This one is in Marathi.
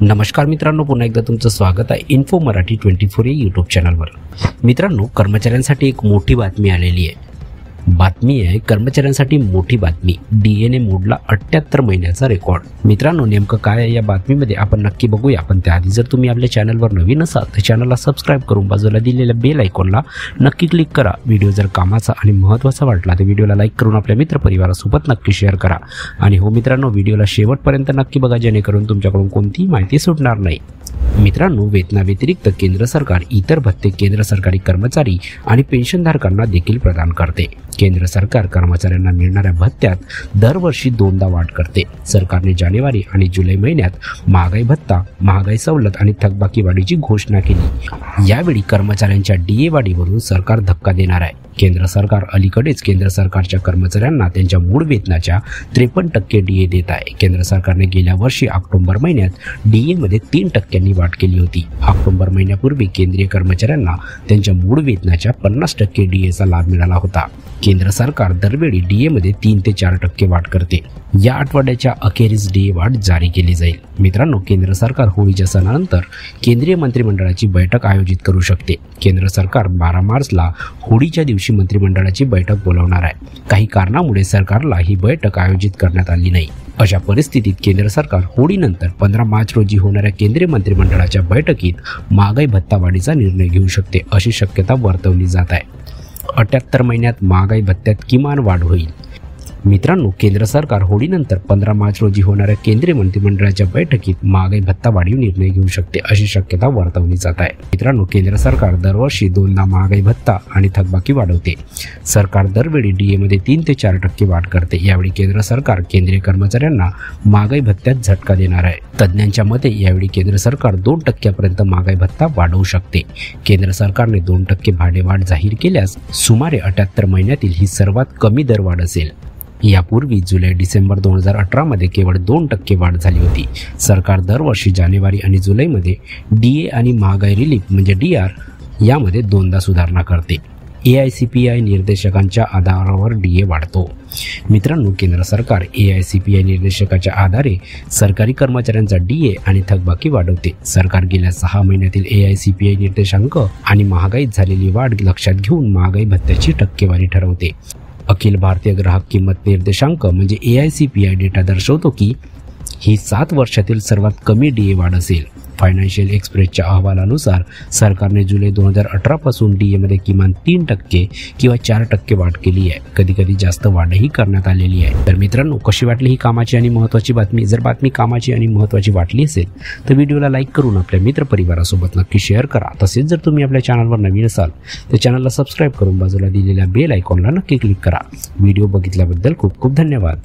नमस्कार मित्रांनो, पुन्हा एकदा तुमचं स्वागत आहे इन्फो मराठी 24 या यूट्यूब चॅनलवर। मित्रांनो, कर्मचाऱ्यांसाठी एक मोठी बातमी आलेली आहे। बातमी आहे कर्मचाऱ्यांसाठी मोठी बातमी, डीएने मोडला 78 महिन्याचा रेकॉर्ड। मित्रांनो, नेमकं काय आहे या बातमीमध्ये आपण नक्की बघूया। पण त्याआधी जर तुम्ही आपल्या चॅनलवर नवीन असाल तर चॅनलला सबस्क्राइब करून बाजूला दिलेल्या बेल आयकॉनला नक्की क्लिक करा। व्हिडिओ जर कामाचा आणि महत्त्वाचा वाटला तर व्हिडिओला लाईक करून आपल्या मित्रपरिवारासोबत नक्की शेअर करा। आणि हो मित्रांनो, व्हिडिओला शेवटपर्यंत नक्की बघा जेणेकरून तुमच्याकडून कोणतीही माहिती सुटणार नाही। मित्रांनो, वेतनाव्यतिरिक्त केंद्र सरकार इतर भत्ते केंद्र सरकारी कर्मचारी आणि पेन्शनधारकांना देखील प्रदान करते। केंद्र सरकार कर्मचाऱ्यांना मिळणाऱ्या भत्त्यात दरवर्षी दोनदा वाढ करते। सरकारने जानेवारी आणि जुलै महिन्यात महागाई भत्ता, महागाई सवलत आणि थकबाकी वाढीची घोषणा केली। यावेळी कर्मचाऱ्यांच्या डीए वाढीवरून सरकार धक्का देणार आहे। केंद्र सरकार अलीकडेच केंद्र सरकारच्या कर्मचाऱ्यांना त्यांच्या मूळ वेतनाच्या 53% डीए देत आहे। केंद्र सरकारने गेल्या वर्षी ऑक्टोबर महिन्यात डीए मध्ये 3% वाढ केली होती। ऑक्टोबर महिन्यापूर्वी केंद्रीय कर्मचाऱ्यांना त्यांच्या मूळ वेतनाच्या 50% डीएचा लाभ मिळाला होता। केंद्र सरकार दरवेळी डीए मध्ये 3 ते 4% वाढ करते। या आठवड्याच्या अखेरीस डीए वाढ जारी केली जाईल। मित्रांनो, केंद्र सरकार होळीच्या सणानंतर केंद्रीय मंत्रिमंडळाची बैठक आयोजित करू शकते। केंद्र सरकार 12 मार्चला होळीच्या दिवशी मंत्रिमंडळाची बैठक बोलावणार आहे। काही कारणामुळे सरकारला ही बैठक आयोजित करण्यात आली नाही। अशा परिस्थितीत केंद्र सरकार होळीनंतर 15 मार्च रोजी होणाऱ्या केंद्रीय मंत्रिमंडळाच्या बैठकीत महागाई भत्ता वाढीचा निर्णय घेऊ शकते, अशी शक्यता वर्तवली जात आहे। 78 महिन्यात महागाई भत्त्यात किमान वाढ होईल। मित्रांनो, केंद्र सरकार होळीनंतर 15 मार्च रोजी होणाऱ्या केंद्रीय मंत्रिमंडळाच्या बैठकीत महागाई भत्ता वाढीव निर्णय घेऊ शकते, अशी शक्यता वर्तवली जात आहे। मित्रांनो, केंद्र सरकार दरवर्षी दोनदा महागाई भत्ता आणि थकबाकी वाढवते। सरकार दरवेळी डीए मध्ये 3 ते 4% वाढ करते। यावेळी केंद्र सरकार केंद्रीय कर्मचाऱ्यांना महागाई भत्त्यात झटका देणार आहे। तज्ज्ञांच्या मते यावेळी केंद्र सरकार 2% पर्यंत महागाई भत्ता वाढवू शकते। केंद्र सरकारने 2% भाडेवाढ जाहीर केल्यास सुमारे 78 महिन्यातील ही सर्वात कमी दरवाढ असेल। यापूर्वी जुलै-डिसेंबर 2018 मध्ये केवळ 2% वाढ झाली होती। सरकार दरवर्षी जानेवारी आणि जुलैमध्ये डीए आणि महागाई रिलीफ म्हणजे डीआर यामध्ये दोनदा सुधारणा करते। एआयसीपीआय निर्देशकांच्या आधारावर डीए वाढतो। मित्रांनो, केंद्र सरकार एआयसीपीआय निर्देशकाच्या आधारे सरकारी कर्मचाऱ्यांचा डीए आणि थकबाकी वाढवते। सरकार गेल्या 6 महिन्यातील एआयसीपीआय निर्देशांक आणि महागाईत झालेली वाढ लक्षात घेऊन महागाई भत्त्याची टक्केवारी ठरवते। अखिल भारतीय ग्राहक किंमत निर्देशांक म्हणजे एआयसीपीआय डेटा दर्शवतो की ही 7 वर्षातील सर्वात कमी डीए वाढ असेल। फायनान्शियल एक्सप्रेसच्या अहवालानुसार सरकारने जुलै 2018 पासून डीए मध्ये किमान 3% किंवा 4% वाढ केली आहे। कधी कधी जास्त वाढही करण्यात आलेली आहे। तर मित्रांनो, कशी वाटली ही कामाची आणि महत्त्वाची बातमी? जर बातमी कामाची आणि महत्त्वाची वाटली असेल तर व्हिडिओला लाईक करून आपल्या मित्रपरिवारासोबत नक्की शेअर करा। तसेच जर तुम्ही आपल्या चॅनलवर नवीन असाल तर चॅनलला सबस्क्राइब करून बाजूला दिलेल्या बेल आयकॉनला नक्की क्लिक करा। व्हिडिओ बघितल्याबद्दल खूप खूप धन्यवाद।